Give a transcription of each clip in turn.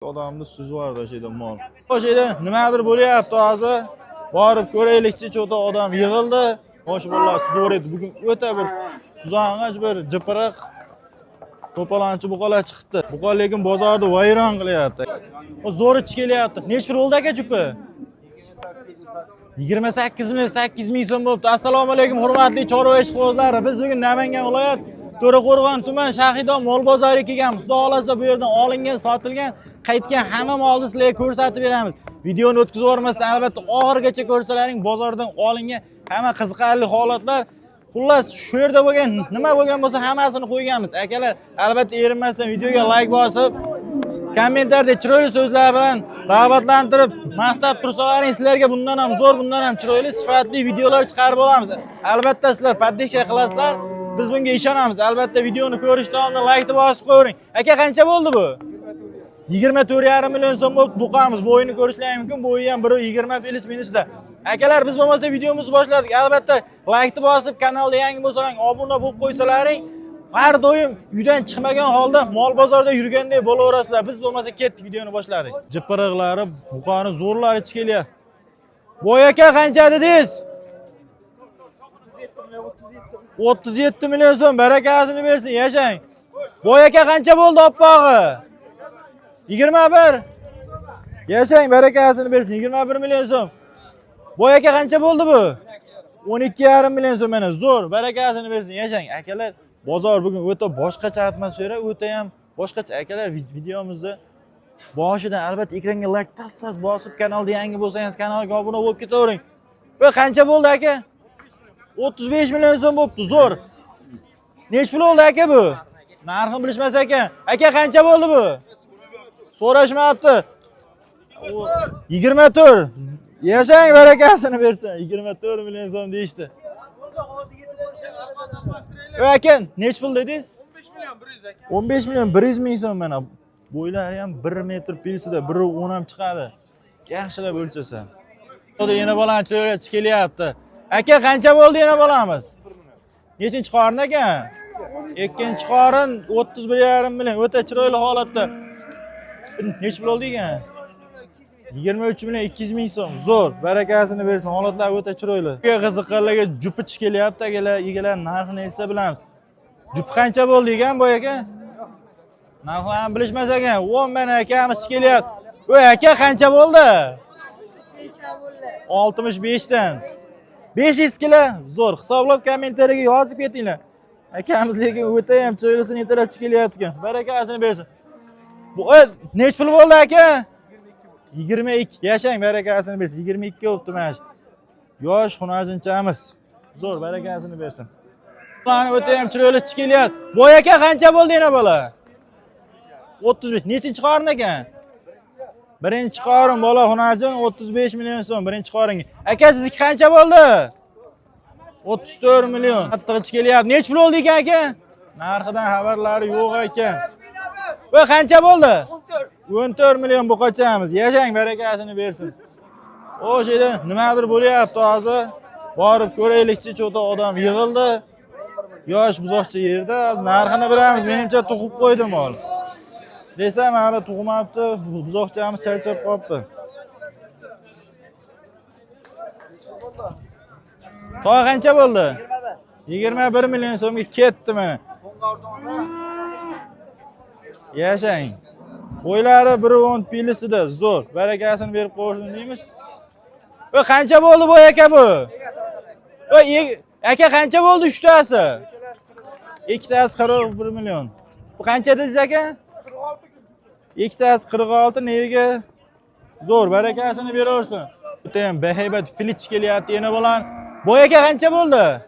Odamda suzi vardı şeyda mol. O şeyda nimadir bo'lyapti hozir. Borib ko'raylikchi, cho'ta odam yig'ildi. Xo'sh bolalar suzi bor edi. Bugun o'ta bir suzang'ich bir jipiriq to'palanchi buqalar chiqdi. Buqa lekin bozorda vayron qilyapti. O zo'r ichi kelyapti. Nechta bo'ldi aka chupi? 28 million 8 ming so'm bo'libdi. Assalomu alaykum hurmatli chorva ishqibozlari. Biz bugun Namangan viloyat To'raqo'rg'on tuman Shahidon mol bozoriga kelganmiz. Xudo xolasa bu yerdan olingan, sotilgan, qaytgan hamma molni sizlarga ko'rsatib beramiz. Videoni o'tkazib yubormasdan albatta oxirigacha ko'rsalaring, bozordan olingan hamma qiziqarli holatlar. Xullas, shu yerda bo'lgan, nima bo'lgan bo'lsa hammasini qo'yganmiz. Akalar, albatta erinmasdan videoga like bosib, kommentarda chiroyli so'zlar bilan rag'batlantirib, maqtab tursalaring, sizlarga bundan ham zo'r, bundan ham chiroyli, sifatli videolar chiqarib olamiz. Albatta sizlar podpishka qilasizlar. Biz bunga ishonamiz. Albatta videoni ko'rishdan oldin like bosib qo'ying. Aka, qancha bo'ldi bu? 24,5 million so'm bo'lib buqamiz. Bo'yini ko'rishlaring mumkin. Bo'yi ham 1.20 minusda. Akalar, biz bo'lmasa videomizni boshladik. Albatta like bosib, kanalda yangi bo'lsalaring, obuna bo'lib qo'ysalaring, har doim uydan chiqmagan holda mol bozorda yurgandek bo'laverasizlar. Biz bo'lmasa ketdik, videoni boshladik. Jipiriqlari, buqani zo'rlari ichi kelyapti. Bo'y aka qancha dedingiz? 37 million so'm, barakasini bersin, yashang. Bo'y aka qancha bo'ldi oppog'i? 21. Yashang, barakasini bersin, 21 million so'm. Bo'y aka qancha bo'ldi bu? 12,5 million so'm mana, zo'r, barakasini bersin, yashang. Akalar, bozor bugun o'ta boshqacha atmosfera, o'ta ham boshqacha. Akalar, videomizda boshidan albatta ekranga like tas bosib, kanalda yangi bo'lsangiz kanalga obuna bo'lib ketavering. Va qancha bo'ldi aka? 35 million so'm bo'pti, zo'r. Nech pul oldi aka bu? Narxini bilishmas ekan. Aka qancha bo'ldi bu? So'rashmayapti. 24. Yashang, barakasini bersin. 24 million so'm deyishdi. Aka, nech pul dedingiz? 15 million 100 ming so'm mana. Bo'ylari ham 1 metr pilsida 1.10 ham chiqadi. Yaxshilab o'lchasa. Xudo yana balanchi kelyapti. Aka, qancha bo'ldi yana bolamiz? Nechinchi qorin aka? Ikkinchi qorin 31,5 million. O'ta chiroyli holatda. Nech pul oldi ekan? 23 million 200 ming so'm. Zo'r, barakasini bersin. Holatlar o'ta chiroyli. Qiziqqanlarga jupi ichi kelyapti, egalar narxini aytsa bilamiz. Jup qancha bo'ldi ekan bu aka? Narxini bilishmas ekan. 10 mana akamiz ichi kelyapti. Voy aka, qancha bo'ldi? 65 dan. 500 kilo, zo'r. Hisoblab kommentariyaga yozib ketinglar. Akamiz lekin o'ta ham chiroylisini yetalab chiqyapti ekan. Barakasini bersin. Bu nech pul bo'ldi aka? 22. Yashang, barakasini bersin. 22 bo'libdi mana shu. Yosh xunajinchamiz. Zo'r, barakasini bersin. Qani o'ta ham chiroyli chiqyapti. Bo'y aka qancha bo'ldi yana bola? 35. Nechinchi qorin ekan? Birinchi qorin bola xunajin 35 million so'm birinchi qoringa. Aka, sizniki qancha bo'ldi? 34 million. Qattiq ichi kelyapti. Nech pul oldi ekan aka? Narxidan xabarlari yo'q ekan. Va qancha bo'ldi? 14 million buqachamiz. Yashang, barakasini bersin. O şeyda nimadir bo'lyapti hozir. Borib ko'raylikchi, cho'ta odam yig'ildi. Yosh buzoqcha yerda, narxini bilamiz. Menimcha tuqib qo'ydi mol. Desam, hali tug'mabdi, buzoqchamiz charchab qolibdi. To'y qancha bo'ldi? 21 million so'mga ketdi mana. Yashang. Bo'ylari 1.10 pilisida, zo'r. Barakasini berib qo'ysin deymiz. Va qancha bo'ldi bu aka bu? Va aka qancha bo'ldi uchtasi? Ikkitasi 41 million. Bu qancha dedingiz aka? ikkitasi 46, nega? Zo'r, barakasini beraversin. Bitta ham bahaybat filich kelyapti yana bilan. Bo'y aka qancha bo'ldi?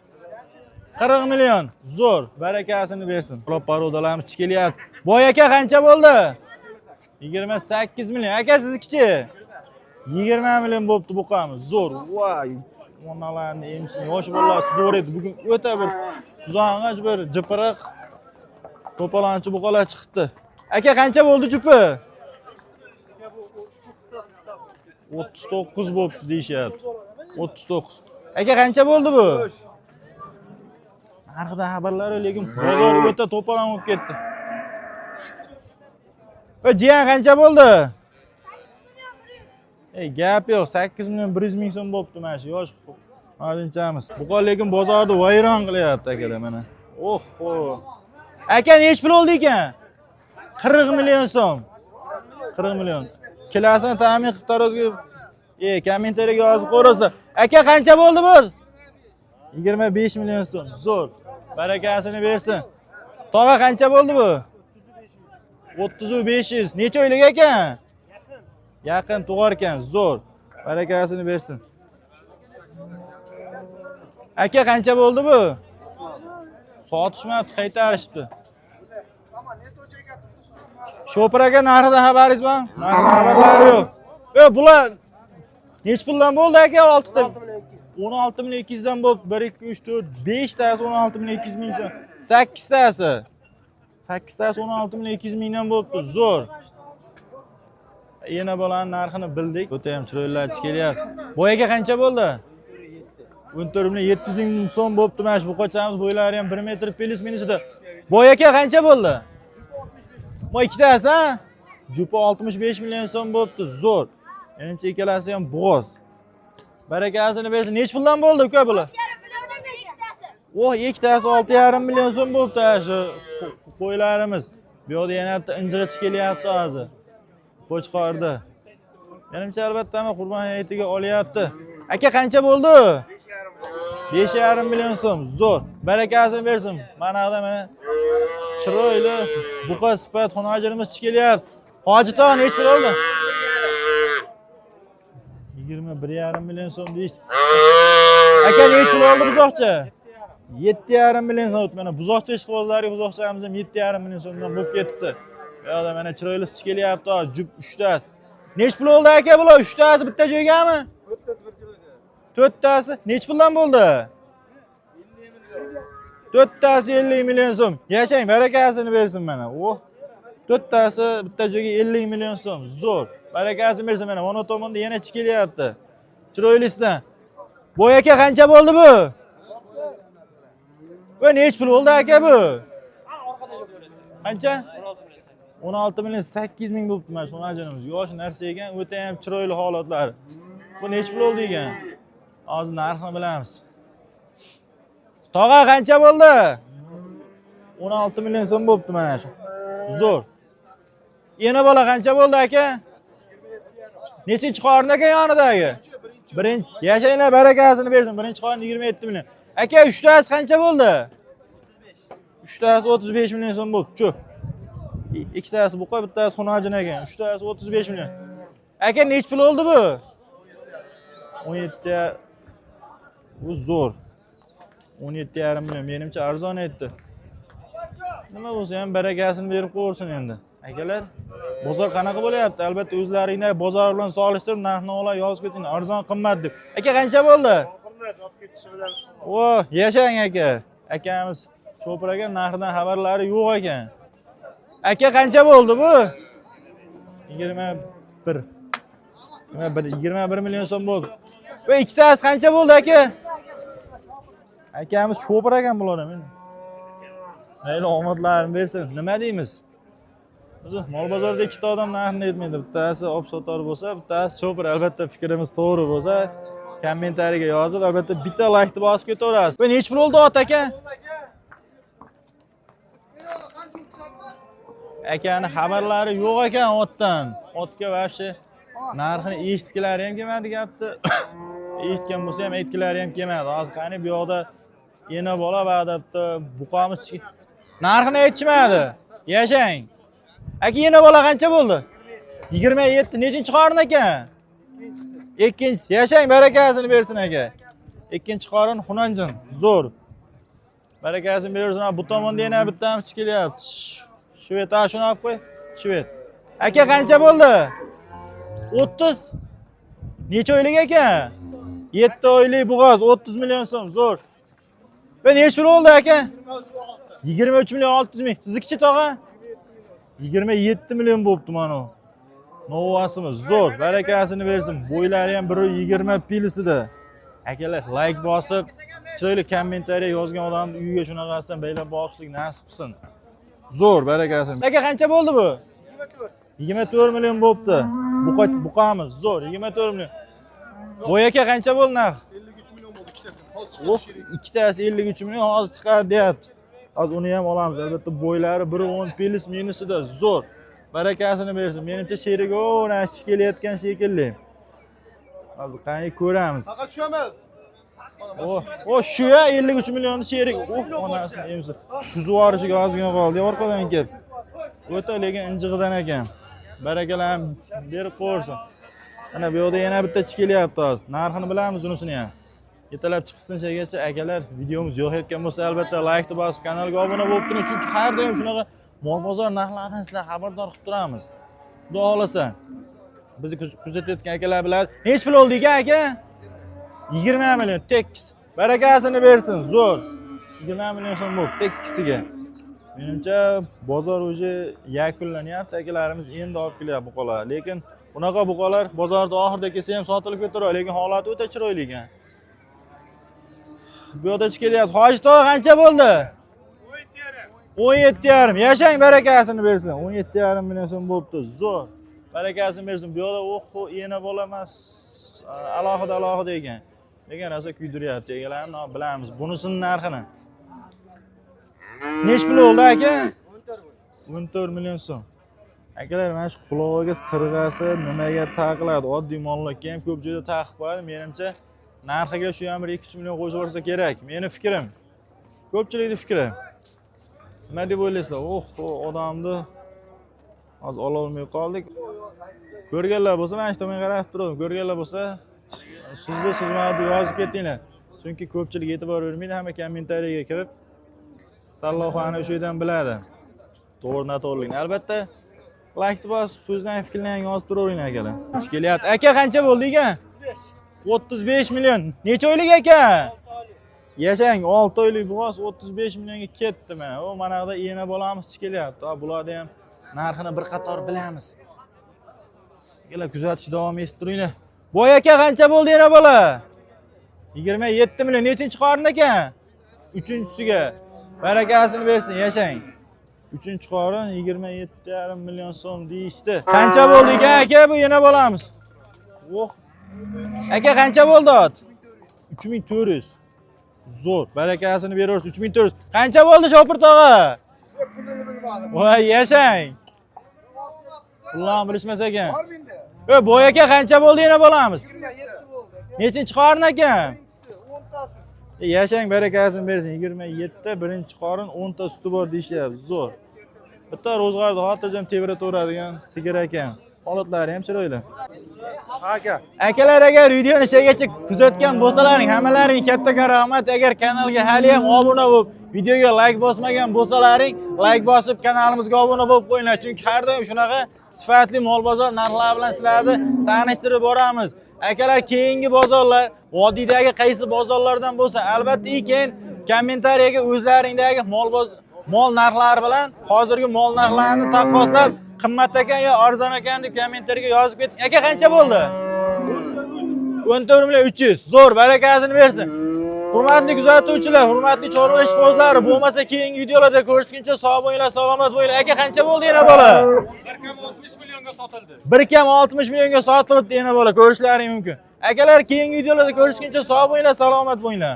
40 million. Zo'r, barakasini bersin. Qulab parodalarimiz kelyapti. Bo'y aka qancha bo'ldi? 28 million. Aka, siznikichi? 20 million bo'pti buqamiz. Zo'r. Voy, onalarni emsin. Yosh bolalar zo'r edi. Bugun o'ta bir suzang'ich bir jipiriq to'palanchi buqalar chiqdi. Aka, qancha bo'ldi jupi? 39 bo'pti deyishyapti. 39. Aka, qancha bo'ldi bu? Narxidan xabarlari lekin bozor o'ta to'palan bo'lib ketdi. Va jiyan qancha bo'ldi? Gap yo'q, 8 million 100 ming so'm bo'pti mana shu yosh xodimchamiz. Bu lekin bozorda vayron qilyapti akalar mana. Oho. Aka nech pul oldi ekan? 40 million so'm. 40 million. Kilasini ta'min qilib tarozga kommentariyaga yozib qo'yasizlar. Aka qancha bo'ldi bu? 25 million so'm. Zo'r. Barakasini bersin. Tog'a qancha bo'ldi bu? 30-500. Necha oylik ekan? Yaqin tug'ar ekan. Zo'r. Barakasini bersin. Aka qancha bo'ldi bu? Sotishmabdi, qaytarishdi. Shopir aka narxidan xabaringiz bormi? Narxidan xabarlari yo'q. Bular nech puldan bo'ldi aka? 6 ta. 16.200 dan bo'ldi. 1 2 3 4 5 tasi 16.200 ming so'm. 8 tasi. 8 tasi 16.200 mingdan bo'libdi. Zo'r. Yana bolaning narxini bildik. O'ta ham chiroyli kelyapti. Boyaga qancha bo'ldi? 14.700 ming so'm bo'libdi. Mana shu buqachamiz bo'ylari ham 1 metr plus minusida. Boyaga qancha bo'ldi? Bu ikkitasi, ha? Jupa 65 million so'm bo'libdi. Zo'r. Menimcha ikkalasi ham bo'g'oz. Barakasini bersin. Nech puldan bo'ldi uka bular? 6,5 million ikkitasi 6,5 million so'm bo'libdi shu qo'ylarimiz. Bu yerda yana bitta injirchi kelyapti hozir. Qo'chqorda. Menimcha albatta ham Qurbon hayitiga olyapti. Aka qancha bo'ldi? 5,5 million so'm. Zo'r. Barakasini bersin. Mana chiroyli buqa sifat xonajirimiz kelyapti. Hojitog' nech pul oldi? 21,5 million so'm deyish. Aka nech pul oldi buzoqcha? 7,5 million so'm. Mana buzoqcha ishqibozlariga buzoqchamiz ham 7,5 million so'mdan bo'lib ketdi. Bu yerda mana chiroyli kelyapti, jup 3 ta. Nech pul oldi aka bular? 3 tasi bitta joygami? 4 tasi nech puldan bo'ldi? 4 tasi 50 million so'm. Yashang, barakasini bersin mana. 4 tasi bitta joyga 50 million so'm. Zo'r. Barakasini bersin mana. Mana tomonda yana kelyapti. Chiroylisidan. Boy aka qancha bo'ldi bu? Bu nech pul bo'ldi aka bu? Qancha? 16 million 8 ming bo'libdi mana shu xonajinimiz. Yosh narsa ekan, o'ta ham chiroyli holatlar. Bu nech pul oldi ekan? Hozir narxini bilamiz. Tog'a qancha bo'ldi? 16 million so'm bo'libdi mana shu. Zo'r. Yana bola qancha bo'ldi aka? Nechinchi qorin aka yonidagi? Birinchi. Yashaylar, barakasini bersin. Birinchi qorin 27 million. Aka 3 tasi qancha bo'ldi? 3 tasi 35 million so'm bo'ldi. Chu. Ikkitasi buqa, bittasi xonajin ekan. 3 tasi 35 million. Aka nech pul oldi bu? 17. Bu zo'r. 17,5 million. Menimcha arzon etdi. Nima bo'lsa ham barakasini berib qo'ysin endi. Akalar, bozor qanaqa bo'lyapti? Albatta o'zlaringizning bozor bilan solishtirib narxni olib yozib keting. Arzon qimmat deb. Aka qancha bo'ldi? Qimmat olib ketishi bilan. Yashang aka. Akamiz Shopir aka narxidan xabarlari yo'q ekan. Aka qancha bo'ldi bu? 21. 21 million so'm bo'ldi. Va ikkitasi qancha bo'ldi aka? Akamiz Shopir ekan bular ham. Mayli omadlarini bersin. Nima deymiz? Biz mol bozorda ikkita odam narxini aytmaydi. Bittasi olib sotar bo'lsa, bittasi Shopir. Albatta fikrimiz to'g'ri bo'lsa, kommentariyaga yozib, albatta bitta like deb bosib ketaverasiz. Bu nech pul oldi ot aka? Akani xabarlari yo'q ekan otdan. Otga vobshe narxini eshitgilari ham kelmadi gapni. Eshitgan bo'lsa ham aytgilari ham kelmadi. Hozir qani bu yoqda yana bola va'dabda buqamiz narxini aytishmadi. Yashang. Aka yana bola qancha bo'ldi? 27. Nechinchi qorin ekan? Ikkinchi. Yashang, barakasini bersin aka. Ikkinchi qorin xunanjin. Zo'r. Barakasini bersin. Bu tomonda yana bittamiz kelyapti. Shvet, shuni olib qo'y. Shvet. Aka qancha bo'ldi? 30. Necha oylik ekan? 7 oylik bug'oz 30 million so'm. Zo'r. Va nech pul oldi aka? 23 million 600 ming. Sizniki tog'a? 27 million bo'libdi mana. Novasimiz zo'r. Barakasini bersin. Bo'ylari ham 120 pilisida. Akalar, like bosib, chiroyli kommentariya yozgan odamni uyiga shunaqasidan baylab boqishlik nasib qilsin. Zo'r, barakasini. Aka qancha bo'ldi bu? 24 million bo'pti. Buqamiz zo'r 24 million. Bo'y aka qancha bo'ldi narx? 53 milyon oldu ikkitasi. Hozir Oh, ikkitasi 53 million hozir chiqadi deyapti. Hozir uni ham olamiz. Albatta bo'ylari 1.10 plus minusida zo'r. Barakasini bersin. Menimcha sherik o'rnash kelayotgan shekilli. Hozir qani ko'ramiz. faqat shu emas. O shu ya 53 millionni sherik. Onasini emsi. Suzib yuborishiga ozgina qoldi. Orqadan kelib. O'ta lekin injig'idan ekan. Barakalar berib qo'ysin. Mana bu yerda yana bitta kelyapti hozir. Narxini bilamiz unisini ham. Yetalab chiqsin shaygacha akalar videomiz yo'qayotgan bo'lsa albatta like bosib kanalga obuna bo'lib turing chunki har doim shunaqa mol bozor narxlaridan sizlar xabardor qilib turamiz. Xudo xolasa bizni kuzatayotgan akalar biladi. Nech pul oldi aka? 20 million tekis. Barakasini bersin, zo'r. 20 million so'm bo'ldi tekisiga. Menimcha bozor o'zi yakunlanyapti, akalarimiz endi olib kelyapti buqalar. Lekin bunaqa buqalar bozorda oxirida kelsa ham sotilib ketaveradi, lekin holati o'ta chiroyli ekan. Bu yerda kelyapti. Hoji tog'a qancha bo'ldi? 17,5. Yashang barakasini bersin. 17,5 million so'm bo'libdi. Zo'r. Barakasini bersin. Bu yerda o'xo yana bola emas. Alohida ekan. Lekin rosa kuydiryapti. Egalarni bilamiz. Bunisining narxini. Nech pul oldi aka? 14 million so'm. Akalar, mana shu qulog'iga sirg'asi nimaga taqiladi? Oddiy mollarga ham ko'p joyda taqib qo'yadi. Menimcha narxiga shu ham 1-2 million qo'yib yuborsa kerak. Meni fikrim. Ko'pchilikning fikri. Nima deb o'ylaysizlar? Odamni hozir ola olmay qoldik. Ko'rganlar bo'lsa, mana shu tomonga qarab turdim. Ko'rganlar bo'lsa, sizlar deb yozib ketinglar. Chunki ko'pchilik e'tibor bermaydi, hamma kommentariyaga kirib sallohani o'sha yerdan biladi. To'g'ri-noto'g'rilikni. Albatta, like bosib, so'zdan fikrlaring yozib turaveringlar akalar. Kelyapti. Aka qancha bo'ldi ekan? 35 million. Necha oylik aka? Yashang 6 oylik bo'g'oz 35 millionga ketdi mana. O mana yoqda yana bolamiz kelyapti. Bularda ham narxini bir qator bilamiz. Akalar kuzatish davom etib turinglar. Boy aka qancha bo'ldi yana bola? 27 million. Nechinchi qorin ekan? 3-chisiga. Barakasini bersin, yashang. 3-qorin 27,5 million so'm deyishdi. Qancha bo'ldi ekan aka bu yana bolamiz? Aka qancha bo'ldi ot? 3400. Zo'r. Barakasini beraversin 3400. Qancha bo'ldi Shopir tog'a? Voy yashang. Pullarni bilishmas ekan. Boy aka qancha bo'ldi yana bolamiz? 27 bo'ldi. Nechinchi qorin ekan? 10tasi. Yashang barakasini bersin. 27 birinchi qorin 10 ta suti bor deyishyapti. Zo'r. Bitta ro'zg'orda xotirjam tebratveradigan sigir ekan. Holatlari ham chiroyli. Akalar, agar videoni shaygacha kuzatgan bo'lsalaring, hammalaring kattaga rahmat. Agar kanalga hali ham obuna bo'lib, videoga like bosmagan bo'lsalaring, like bosib kanalimizga obuna bo'lib qo'yinglar. Chunki har doim shunaqa sifatli mol bozor narxlari bilan sizlarni tanishtirib boramiz. Akalar, keyingi bozorlar, vodiydagi qaysi bozorlardan bo'lsa, albatta keyin kommentariyaga o'zlaringdagi mol narxlari bilan hozirgi mol narxlarini taqqoslab, qimmat ekan yo arzon ekan deb kommentariyaga yozib keting. Aka qancha bo'ldi? 14 million 300. Zo'r, barakasini bersin. Hurmatli kuzatuvchilar, hurmatli chorva ishqibozlari, bo'lmasa keyingi videolarda ko'rishguncha sog' bo'linglar, salomat bo'linglar. Aka qancha bo'ldi yana bola? 1,60 millionga sotildi. 1,60 millionga sotilibdi yana bola, ko'rishlaring mumkin. Akalar, keyingi videolarda ko'rishguncha sog' bo'linglar, salomat bo'linglar.